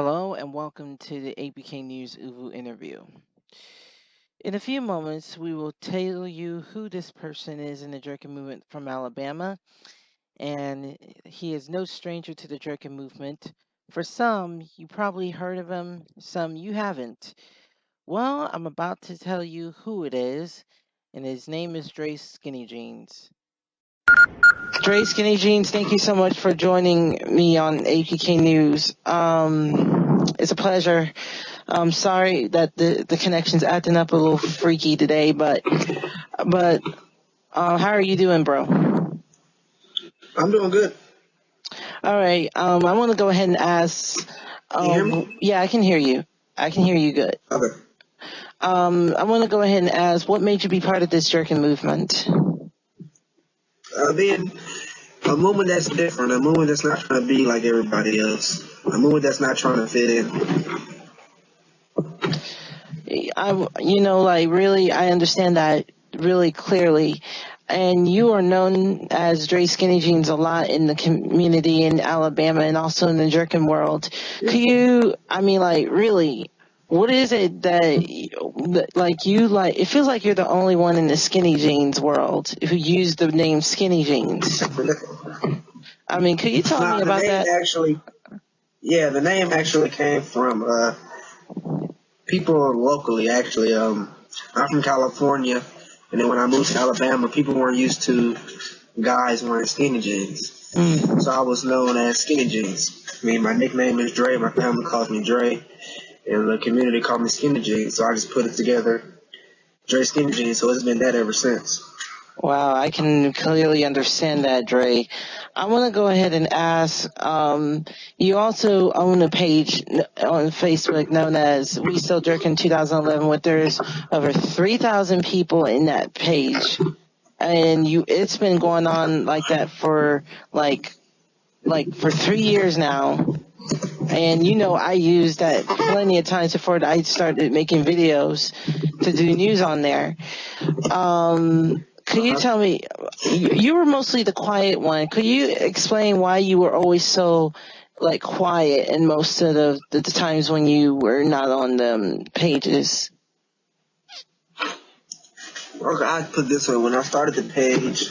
Hello and welcome to the Apknews Oovoo interview. In a few moments, we will tell you who this person is in the jerking movement from Alabama, and he is no stranger to the jerking movement. For some, you probably heard of him, some you haven't. Well, I'm about to tell you who it is, and his name is DreSkinnyJeanz. DreSkinnyJeanz, thank you so much for joining me on APK News. It's a pleasure. I'm sorry that the connection's acting up a little freaky today, but how are you doing, bro? I'm doing good. All right. I want to go ahead and ask. Can you hear me? Yeah, I can hear you. I can hear you good. Okay. I want to go ahead and ask, what made you be part of this jerking movement? Being a movement that's different, a movement that's not trying to be like everybody else, a movement that's not trying to fit in. Really, I understand that really clearly. And you are known as DreSkinnyJeanz a lot in the community in Alabama and also in the jerkin world. Could you, really, what is it that, it feels like you're the only one in the Skinnyjeanz world who used the name Skinnyjeanz. Could you tell me about that? The name actually came from people locally, actually. I'm from California, and then when I moved to Alabama, people weren't used to guys wearing skinny jeans. So I was known as Skinnyjeanz. My nickname is Dre. My family calls me Dre, and the community called me Skinnyjeanz. So I just put it together, DreSkinnyJeanz. So it's been that ever since. Wow, I can clearly understand that, Dre. I want to go ahead and ask, you also own a page on Facebook known as We Still Jerkin 2011, with there's over 3,000 people in that page. And it's been going on like that for for 3 years now. And I used that plenty of times before I started making videos to do news on there. Could you tell me, you were mostly the quiet one. Could you explain why you were always so quiet in most of the times when you were not on the pages? Okay, I put it this way. When I started the page,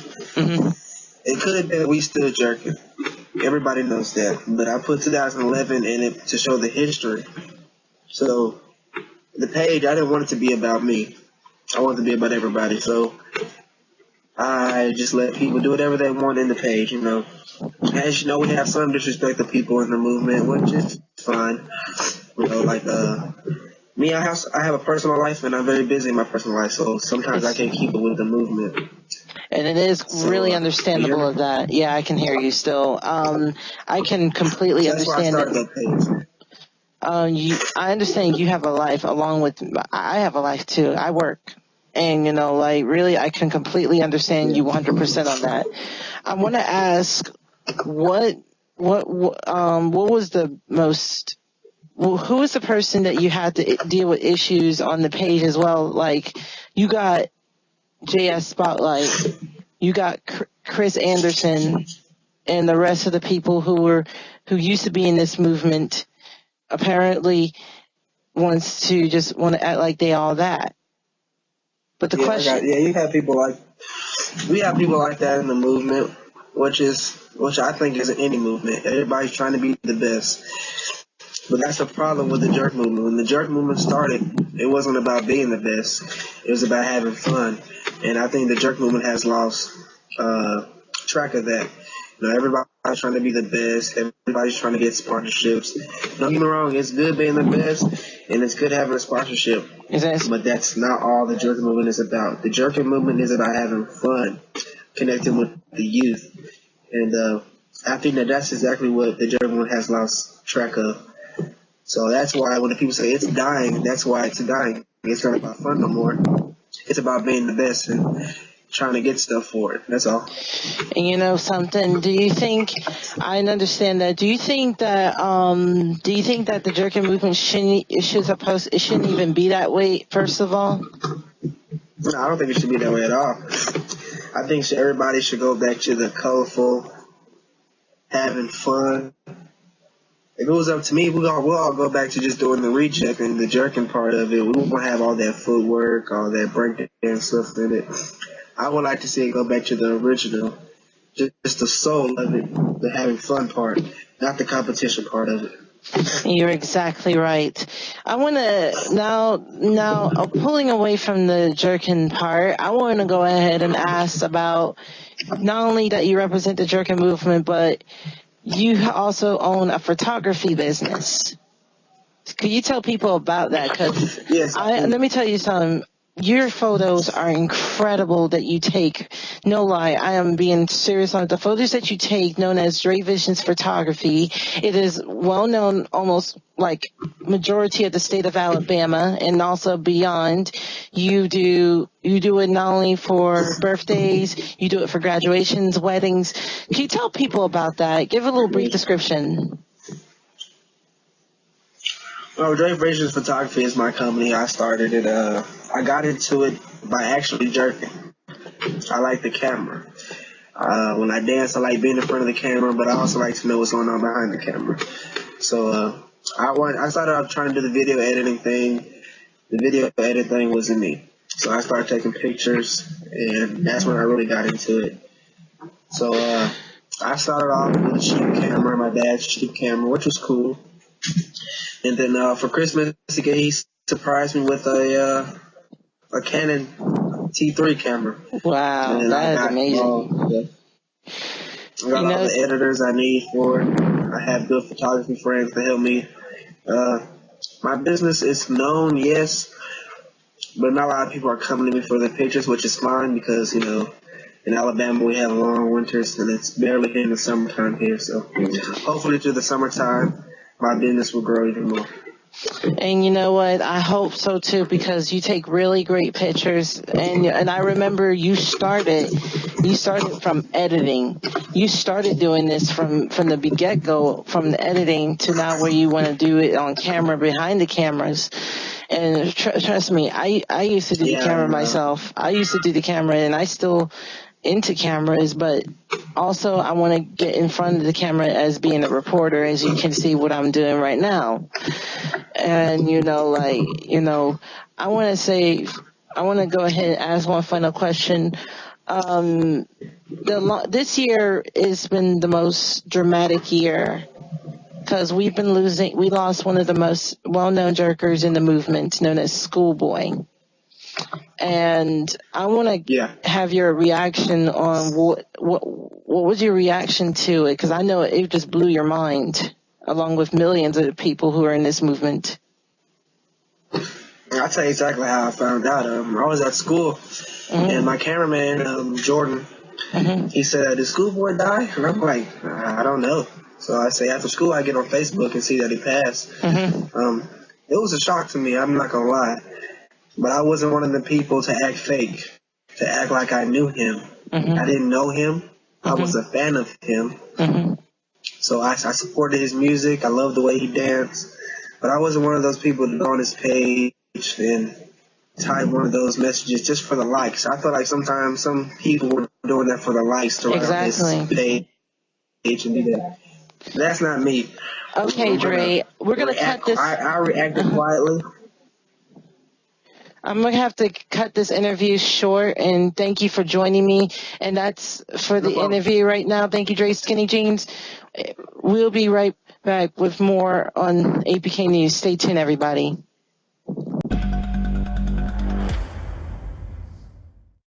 it could have been We Still Jerkin. Everybody knows that. But I put 2011 in it to show the history. So the page, I didn't want it to be about me. I wanted it to be about everybody. So I just let people do whatever they want in the page, As you know, we have some disrespectful people in the movement, which is fine. Me, I have a personal life, and I'm very busy in my personal life, so sometimes I can't keep it with the movement. And it is really understandable of that. Yeah, I can hear you still. I can completely understand that. That's why I started that page. I understand you have a life along with, I have a life too. I work. And, really, I can completely understand you 100% on that. I want to ask, what was the most, who was the person that you had to deal with issues on the page as well? You got JS Spotlight, you got Chris Anderson, and the rest of the people who used to be in this movement apparently want to act like they all that. But the question, we have people like that in the movement, which I think is in any movement. Everybody's trying to be the best. But that's the problem with the jerk movement. When the jerk movement started, it wasn't about being the best. It was about having fun. And I think the jerk movement has lost track of that. Everybody's trying to be the best. Everybody's trying to get sponsorships. Don't get me wrong, it's good being the best, and it's good having a sponsorship. But that's not all the jerking movement is about. The jerking movement is about having fun, connecting with the youth. And I think that's exactly what the jerking movement has lost track of. So that's why when the people say it's dying, that's why it's dying. It's not about fun no more. It's about being the best and trying to get stuff for it. That's all. And something, do you think, I understand that, do you think that the jerking movement shouldn't even be that way, first of all? No, I don't think it should be that way at all. I think everybody should go back to the colorful, having fun, if it was up to me, we'll all go back to just doing the recheck and the jerking part of it. We won't have all that footwork, all that breakdance stuff in it. I would like to see it go back to the original, just the soul of it, the having fun part, not the competition part of it. You're exactly right. I want to now pulling away from the jerkin part, I want to go ahead and ask about not only that you represent the jerkin movement, but you also own a photography business. Could you tell people about that? Because yes, let me tell you something. Your photos are incredible that you take. No lie, I am being serious on it. The photos that you take, known as Dre Vision's photography, it is well known almost like majority of the state of Alabama and also beyond. You do it not only for birthdays, you do it for graduations, weddings. Can you tell people about that? Give a little brief description. Well, DreSkinnyJeanz Photography is my company. I started it. I got into it by actually jerking. I like the camera. When I dance, I like being in front of the camera, but I also like to know what's going on behind the camera. So I started off trying to do the video editing thing. The video editing thing wasn't me. So I started taking pictures, and that's when I really got into it. So I started off with a cheap camera, my dad's cheap camera, which was cool. And then for Christmas, he surprised me with a Canon T3 camera. Wow, that is amazing. I got all the editors I need for it. I have good photography friends to help me. My business is known, yes, but not a lot of people are coming to me for the pictures, which is fine because, you know, in Alabama we have long winters and it's barely hitting the summertime here. So hopefully through the summertime, my business will grow even more. And you know what? I hope so too, because you take really great pictures. And I remember you started from editing. You started doing this from the get-go, from the editing to now where you want to do it on camera, behind the cameras. And trust me, I used to do the camera myself. I used to do the camera, and I still into cameras, but also I want to get in front of the camera as being a reporter, as you can see what I'm doing right now. And I want to go ahead and ask one final question. This year has been the most dramatic year because we lost one of the most well-known jerkers in the movement, known as Schoolboy. And I want to have your reaction on what was your reaction to it? Because I know it just blew your mind, along with millions of people who are in this movement. I'll tell you exactly how I found out. I was at school, and my cameraman, Jordan, he said, "Did Schoolboy die?" And I'm like, "I don't know." So I say, after school, I get on Facebook and see that he passed. It was a shock to me. I'm not gonna lie. But I wasn't one of the people to act fake, to act like I knew him. I didn't know him. I was a fan of him. So I supported his music. I loved the way he danced. But I wasn't one of those people to go on his page and type one of those messages just for the likes. I feel like sometimes some people were doing that for the likes to run his page and do that. That's not me. Okay, Dre, we're going to cut this. I reacted quietly. I'm going to have to cut this interview short, and thank you for joining me. And that's for the interview right now. Thank you, DreSkinnyJeanz. We'll be right back with more on APK News. Stay tuned, everybody.